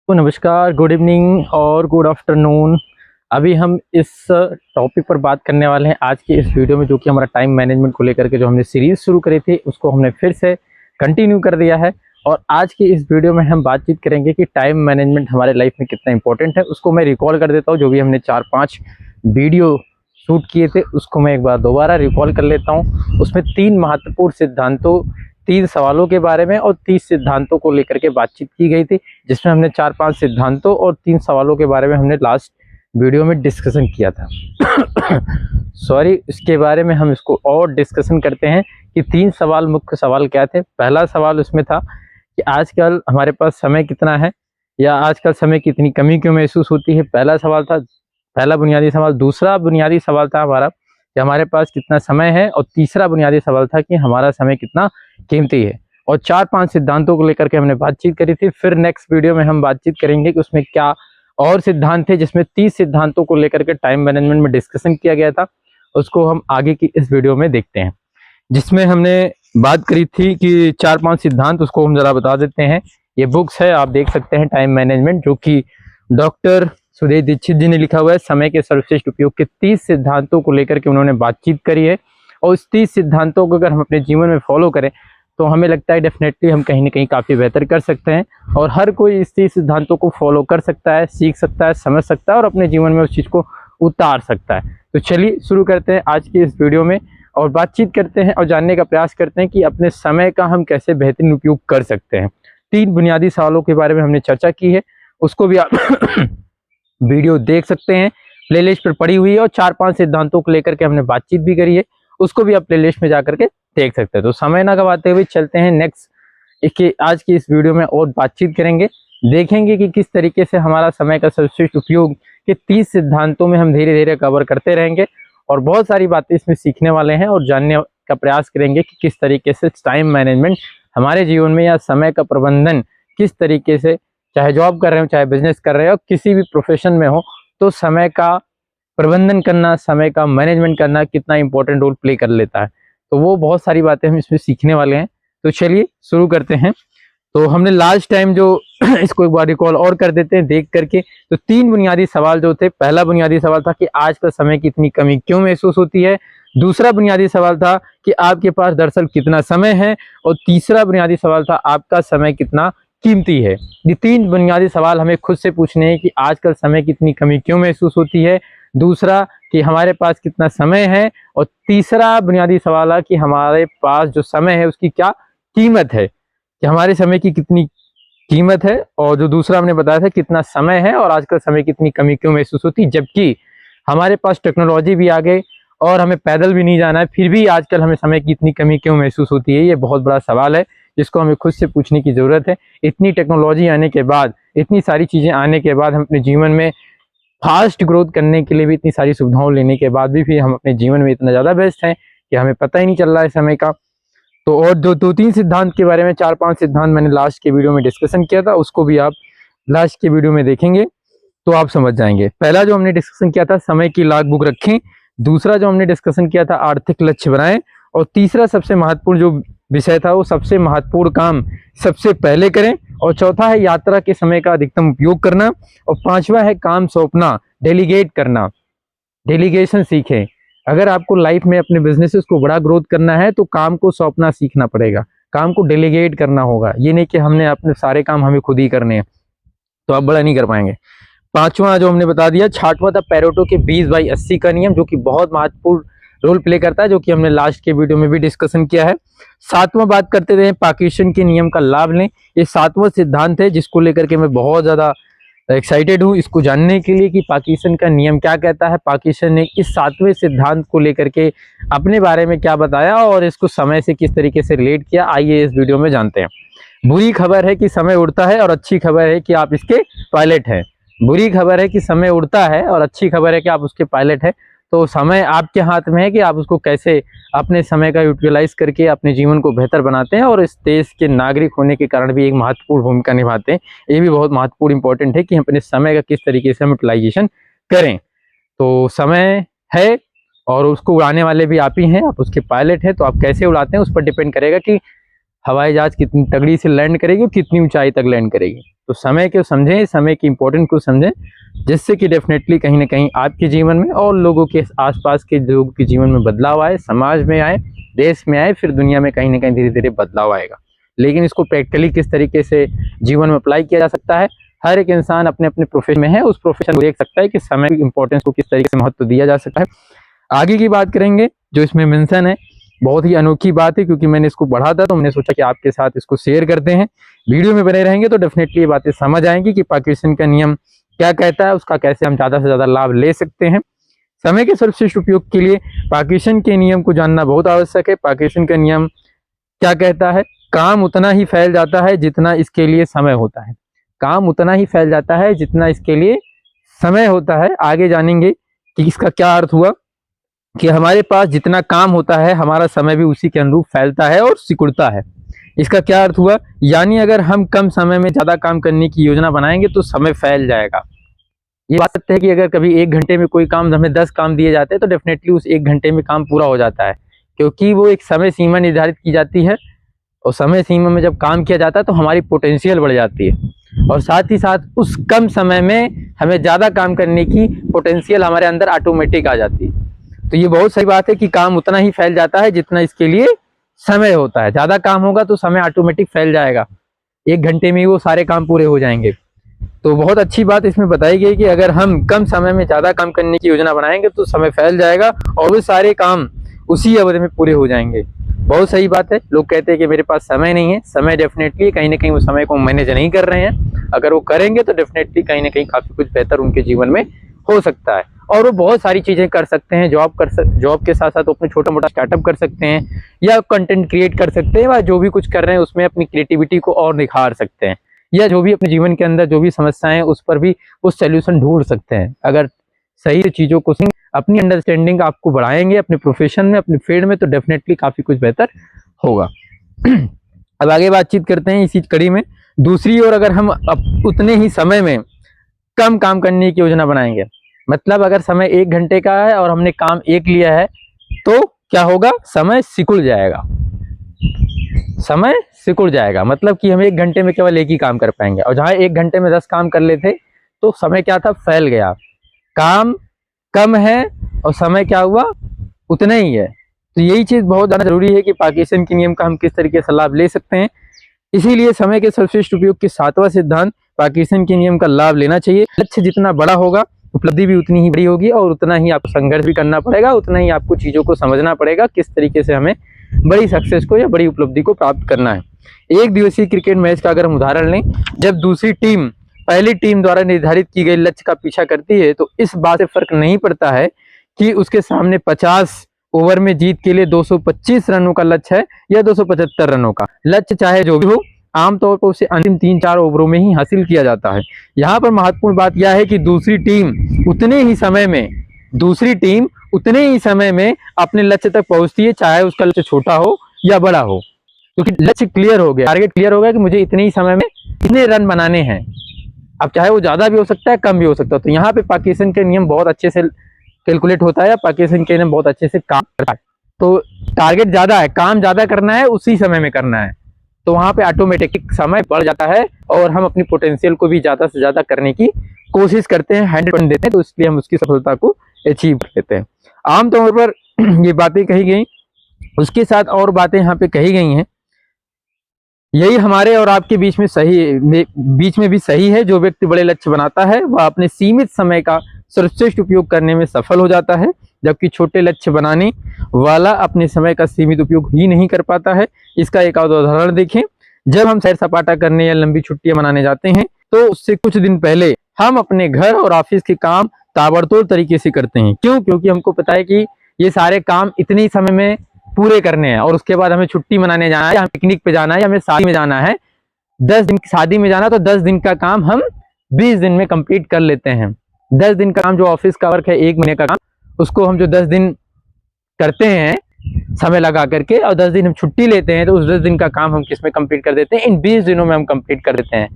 तो नमस्कार, good evening और गुड आफ्टरनून। अभी हम इस टॉपिक पर बात करने वाले हैं आज की इस वीडियो में, जो कि हमारा टाइम मैनेजमेंट को लेकर के जो हमने सीरीज शुरू करी थी उसको हमने फिर से कंटिन्यू कर दिया है। और आज की इस वीडियो में हम बातचीत करेंगे कि टाइम मैनेजमेंट हमारे लाइफ में कितना इंपॉर्टेंट है। उसको मैं रिकॉल कर देता हूँ, जो भी हमने 4-5 वीडियो शूट किए थे उसको मैं एक बार दोबारा रिकॉल कर लेता हूँ। उसमें 3 महत्वपूर्ण सिद्धांतों, 3 सवालों के बारे में और 30 सिद्धांतों को लेकर के बातचीत की गई थी, जिसमें हमने 4-5 सिद्धांतों और 3 सवालों के बारे में हमने लास्ट वीडियो में डिस्कशन किया था। सॉरी, इसके बारे में हम इसको और डिस्कशन करते हैं कि 3 सवाल, मुख्य सवाल क्या थे। पहला सवाल उसमें था कि आजकल हमारे पास समय कितना है, या आजकल समय की इतनी कमी क्यों महसूस होती है। पहला सवाल था, पहला बुनियादी सवाल। दूसरा बुनियादी सवाल था हमारा कि हमारे पास कितना समय है, और तीसरा बुनियादी सवाल था कि हमारा समय कितना कीमती है। और 4-5 सिद्धांतों को लेकर के हमने बातचीत करी थी। फिर नेक्स्ट वीडियो में हम बातचीत करेंगे कि उसमें क्या और सिद्धांत थे, जिसमें 30 सिद्धांतों को लेकर के टाइम मैनेजमेंट में डिस्कशन किया गया था। उसको हम आगे की इस वीडियो में देखते हैं, जिसमें हमने बात करी थी कि 4-5 सिद्धांत, उसको हम जरा बता देते हैं। ये बुक्स है, आप देख सकते हैं, टाइम मैनेजमेंट, जो कि डॉक्टर सुदेश दीक्षित जी ने लिखा हुआ है। समय के सर्वश्रेष्ठ उपयोग के 30 सिद्धांतों को लेकर के उन्होंने बातचीत करी है। और उस 30 सिद्धांतों को अगर हम अपने जीवन में फॉलो करें तो हमें लगता है डेफिनेटली हम कहीं ना कहीं काफ़ी बेहतर कर सकते हैं। और हर कोई इस 30 सिद्धांतों को फॉलो कर सकता है, सीख सकता है, समझ सकता है और अपने जीवन में उस चीज़ को उतार सकता है। तो चलिए शुरू करते हैं आज की इस वीडियो में, और बातचीत करते हैं और जानने का प्रयास करते हैं कि अपने समय का हम कैसे बेहतरीन उपयोग कर सकते हैं। 3 बुनियादी सवालों के बारे में हमने चर्चा की है, उसको भी आप वीडियो देख सकते हैं, प्लेलिस्ट पर पड़ी हुई है। और 4-5 सिद्धांतों को लेकर के हमने बातचीत भी करी है, उसको भी आप प्लेलिस्ट में जाकर के देख सकते हैं। तो समय ना गवाते हुए चलते हैं नेक्स्ट इसके आज की इस वीडियो में और बातचीत करेंगे। देखेंगे कि किस तरीके से हमारा समय का सर्वश्रेष्ठ उपयोग के 30 सिद्धांतों में हम धीरे धीरे कवर करते रहेंगे, और बहुत सारी बातें इसमें सीखने वाले हैं और जानने का प्रयास करेंगे कि किस तरीके से टाइम मैनेजमेंट हमारे जीवन में, या समय का प्रबंधन किस तरीके से, चाहे जॉब कर रहे हो, चाहे बिजनेस कर रहे हो, किसी भी प्रोफेशन में हो, तो समय का प्रबंधन करना, समय का मैनेजमेंट करना कितना इंपॉर्टेंट रोल प्ले कर लेता है। तो वो बहुत सारी बातें हम इसमें सीखने वाले हैं। तो चलिए शुरू करते हैं। तो हमने लास्ट टाइम जो इसको एक बार रिकॉल और कर देते हैं देख करके। तो 3 बुनियादी सवाल जो थे, पहला बुनियादी सवाल था कि आज का समय की इतनी कमी क्यों महसूस होती है। दूसरा बुनियादी सवाल था कि आपके पास दरअसल कितना समय है। और तीसरा बुनियादी सवाल था आपका समय कितना कीमती है। ये 3 बुनियादी सवाल हमें खुद से पूछने हैं कि आजकल समय की इतनी कमी क्यों महसूस होती है। दूसरा कि हमारे पास कितना समय है। और तीसरा बुनियादी सवाल है कि हमारे पास जो समय है उसकी क्या कीमत है, कि हमारे समय की कितनी कीमत है। और जो दूसरा हमने बताया था कितना समय है और आजकल समय की इतनी कमी क्यों महसूस होती, जबकि हमारे पास टेक्नोलॉजी भी आ गई और हमें पैदल भी नहीं जाना है, फिर भी आजकल हमें समय की इतनी कमी क्यों महसूस होती है। ये बहुत बड़ा सवाल है जिसको हमें खुद से पूछने की जरूरत है। इतनी टेक्नोलॉजी आने के बाद, इतनी सारी चीजें आने के बाद, हम अपने जीवन में फास्ट ग्रोथ करने के लिए भी इतनी सारी सुविधाओं लेने के बाद भी हम अपने जीवन में इतना ज्यादा व्यस्त हैं कि हमें पता ही नहीं चल रहा है समय का। तो और जो 2-3 सिद्धांत के बारे में, 4-5 सिद्धांत मैंने लास्ट के वीडियो में डिस्कशन किया था, उसको भी आप लास्ट के वीडियो में देखेंगे तो आप समझ जाएंगे। पहला जो हमने डिस्कशन किया था, समय की लॉग बुक रखें। दूसरा जो हमने डिस्कशन किया था, आर्थिक लक्ष्य बनाएं। और तीसरा सबसे महत्वपूर्ण जो विषय था, वो सबसे महत्वपूर्ण काम सबसे पहले करें। और चौथा है यात्रा के समय का अधिकतम उपयोग करना। और 5वां है काम सौंपना, डेलीगेट करना, डेलीगेशन सीखें। अगर आपको लाइफ में अपने बिजनेसेस को बड़ा ग्रोथ करना है तो काम को सौंपना सीखना पड़ेगा, काम को डेलीगेट करना होगा। ये नहीं कि हमने अपने सारे काम हमें खुद ही करने हैं, तो आप बड़ा नहीं कर पाएंगे। 5वां जो हमने बता दिया, 6वां था पैरेटो के 20/80 का नियम, जो कि बहुत महत्वपूर्ण रोल प्ले करता है, जो कि हमने लास्ट के वीडियो में भी डिस्कशन किया है। 7वां बात करते रहे पार्किंसन के नियम का लाभ लें। ये 7वां सिद्धांत है जिसको लेकर के मैं बहुत ज्यादा एक्साइटेड हूँ इसको जानने के लिए कि पार्किंसन का नियम क्या कहता है। पार्किंसन ने इस 7वें सिद्धांत को लेकर के अपने बारे में क्या बताया और इसको समय से किस तरीके से रिलेट किया, आइए इस वीडियो में जानते हैं। बुरी खबर है कि समय उड़ता है, और अच्छी खबर है कि आप इसके पायलट हैं। बुरी खबर है कि समय उड़ता है, और अच्छी खबर है कि आप उसके पायलट हैं। तो समय आपके हाथ में है कि आप उसको कैसे अपने समय का यूटिलाइज करके अपने जीवन को बेहतर बनाते हैं, और इस देश के नागरिक होने के कारण भी एक महत्वपूर्ण भूमिका निभाते हैं। ये भी बहुत महत्वपूर्ण इंपॉर्टेंट है कि हम अपने समय का किस तरीके से हम यूटिलाइजेशन करें। तो समय है और उसको उड़ाने वाले भी आप ही हैं, आप उसके पायलट हैं। तो आप कैसे उड़ाते हैं उस पर डिपेंड करेगा कि हवाई जहाज कितनी तगड़ी से लैंड करेगी और कितनी ऊंचाई तक लैंड करेगी। तो समय को समझें, समय की इंपॉर्टेंस को समझें, जिससे कि डेफिनेटली कहीं ना कहीं आपके जीवन में और लोगों के आसपास के लोगों के जीवन में बदलाव आए, समाज में आए, देश में आए, फिर दुनिया में कहीं ना कहीं धीरे धीरे बदलाव आएगा। लेकिन इसको प्रैक्टिकली किस तरीके से जीवन में अप्लाई किया जा सकता है, हर एक इंसान अपने अपने प्रोफेशन में है, उस प्रोफेशन को देख सकता है कि समय की इंपॉर्टेंस को किस तरीके से महत्व दिया जा सकता है। आगे की बात करेंगे, जो इसमें मेंशन है बहुत ही अनोखी बात है, क्योंकि मैंने इसको पढ़ा था तो मैंने सोचा कि आपके साथ इसको शेयर करते हैं। वीडियो में बने रहेंगे तो डेफिनेटली ये बातें समझ आएंगी कि पार्किंसन का नियम क्या कहता है, उसका कैसे हम ज़्यादा से ज़्यादा लाभ ले सकते हैं। समय के सर्वश्रेष्ठ उपयोग के लिए पार्किंसन के नियम को जानना बहुत आवश्यक है। पार्किंसन का नियम क्या कहता है? काम उतना ही फैल जाता है जितना इसके लिए समय होता है। काम उतना ही फैल जाता है जितना इसके लिए समय होता है। आगे जानेंगे कि इसका क्या अर्थ हुआ, कि हमारे पास जितना काम होता है हमारा समय भी उसी के अनुरूप फैलता है और सिकुड़ता है। इसका क्या अर्थ हुआ, यानी अगर हम कम समय में ज़्यादा काम करने की योजना बनाएंगे तो समय फैल जाएगा। ये बात सत्य है कि अगर कभी 1 घंटे में कोई काम, हमें 10 काम दिए जाते हैं तो डेफिनेटली उस 1 घंटे में काम पूरा हो जाता है, क्योंकि वो एक समय सीमा निर्धारित की जाती है और समय सीमा में जब काम किया जाता है तो हमारी पोटेंशियल बढ़ जाती है और साथ ही साथ उस कम समय में हमें ज़्यादा काम करने की पोटेंशियल हमारे अंदर ऑटोमेटिक आ जाती है। तो ये बहुत सही बात है कि काम उतना ही फैल जाता है जितना इसके लिए समय होता है। ज़्यादा काम होगा तो समय ऑटोमेटिक फैल जाएगा, 1 घंटे में ही वो सारे काम पूरे हो जाएंगे। तो बहुत अच्छी बात इसमें बताई गई कि अगर हम कम समय में ज़्यादा काम करने की योजना बनाएंगे तो समय फैल जाएगा और वो सारे काम उसी अवधि में पूरे हो जाएंगे। बहुत सही बात है। लोग कहते हैं कि मेरे पास समय नहीं है, समय डेफिनेटली कहीं ना कहीं वो समय को मैनेज नहीं कर रहे हैं। अगर वो करेंगे तो डेफिनेटली कहीं ना कहीं काफ़ी कुछ बेहतर उनके जीवन में हो सकता है और वो बहुत सारी चीज़ें कर सकते हैं। जॉब के साथ साथ अपने छोटा मोटा स्टार्टअप कर सकते हैं या कंटेंट क्रिएट कर सकते हैं, या जो भी कुछ कर रहे हैं उसमें अपनी क्रिएटिविटी को और निखार सकते हैं, या जो भी अपने जीवन के अंदर जो भी समस्याएं हैं उस पर भी उस सोल्यूशन ढूंढ सकते हैं। अगर सही चीज़ों को अपनी अंडरस्टैंडिंग आपको बढ़ाएंगे अपने प्रोफेशन में, अपने फील्ड में, तो डेफिनेटली काफ़ी कुछ बेहतर होगा। अब आगे बातचीत करते हैं इसी कड़ी में। दूसरी ओर अगर हम उतने ही समय में कम काम करने की योजना बनाएंगे, मतलब अगर समय 1 घंटे का है और हमने काम 1 लिया है तो क्या होगा, समय सिकुड़ जाएगा। समय सिकुड़ जाएगा मतलब कि हम 1 घंटे में केवल 1 ही काम कर पाएंगे, और जहाँ 1 घंटे में 10 काम कर लेते तो समय क्या था, फैल गया। काम कम है और समय क्या हुआ, उतना ही है। तो यही चीज़ बहुत ज़्यादा जरूरी है कि पार्किंसन के नियम का हम किस तरीके से लाभ ले सकते हैं। इसीलिए समय के सर्वश्रेष्ठ उपयोग के 7वां सिद्धांत पार्किंसन के नियम का लाभ लेना चाहिए। लक्ष्य जितना बड़ा होगा उपलब्धि भी उतनी ही बड़ी होगी और उतना ही आपको संघर्ष भी करना पड़ेगा, उतना ही आपको चीज़ों को समझना पड़ेगा किस तरीके से हमें बड़ी सक्सेस को या बड़ी उपलब्धि को प्राप्त करना है। 1 दिवसीय क्रिकेट मैच का अगर हम उदाहरण लें, जब दूसरी टीम पहली टीम द्वारा निर्धारित की गई लक्ष्य का पीछा करती है तो इस बात से फर्क नहीं पड़ता है कि उसके सामने 50 ओवर में जीत के लिए 225 रनों का लक्ष्य है या 275 रनों का लक्ष्य, चाहे जो भी हो, आमतौर पर उसे अंतिम 3-4 ओवरों में ही हासिल किया जाता है। यहाँ पर महत्वपूर्ण बात यह है कि दूसरी टीम उतने ही समय में अपने लक्ष्य तक पहुंचती है, चाहे उसका लक्ष्य छोटा हो या बड़ा हो, क्योंकि लक्ष्य क्लियर हो गया, टारगेट क्लियर हो गया कि मुझे इतने ही समय में इतने रन बनाने हैं। अब चाहे वो ज्यादा भी हो सकता है, कम भी हो सकता है। तो यहाँ पे पार्किंसन के नियम बहुत अच्छे से कैलकुलेट होता है, पार्किंसन के नियम बहुत अच्छे से काम करता है। तो टारगेट ज्यादा है, काम ज्यादा करना है, उसी समय में करना है, तो वहाँ पे ऑटोमेटिक समय बढ़ जाता है और हम अपनी पोटेंशियल को भी ज़्यादा से ज़्यादा करने की कोशिश करते हैं, 100% देते हैं, तो इसलिए हम उसकी सफलता को अचीव कर लेते हैं। आमतौर पर ये बातें कही गई, उसके साथ और बातें यहाँ पे कही गई हैं। यही हमारे और आपके बीच में भी सही है। जो व्यक्ति बड़े लक्ष्य बनाता है वह अपने सीमित समय का सर्वश्रेष्ठ उपयोग करने में सफल हो जाता है, जबकि छोटे लक्ष्य बनाने वाला अपने समय का सीमित उपयोग ही नहीं कर पाता है। इसका एक और उदाहरण देखें, जब हम सैर सपाटा करने या लंबी छुट्टियां मनाने जाते हैं तो उससे कुछ दिन पहले हम अपने घर और ऑफिस के काम ताबड़तोड़ तरीके से करते हैं। क्यों? क्योंकि हमको पता है कि ये सारे काम इतने ही समय में पूरे करने हैं और उसके बाद हमें छुट्टी मनाने जाना है, या पिकनिक पे जाना है, या हमें शादी में जाना है। 10 दिन की शादी में जाना तो 10 दिन का काम हम 20 दिन में कंप्लीट कर लेते हैं। 10 दिन का काम जो ऑफिस का वर्क है, 1 महीने का काम, उसको हम जो 10 दिन करते हैं समय लगा करके, और 10 दिन हम छुट्टी लेते हैं, तो उस 10 दिन का काम हम किस में कंप्लीट कर देते हैं, इन 20 दिनों में हम कंप्लीट कर देते हैं।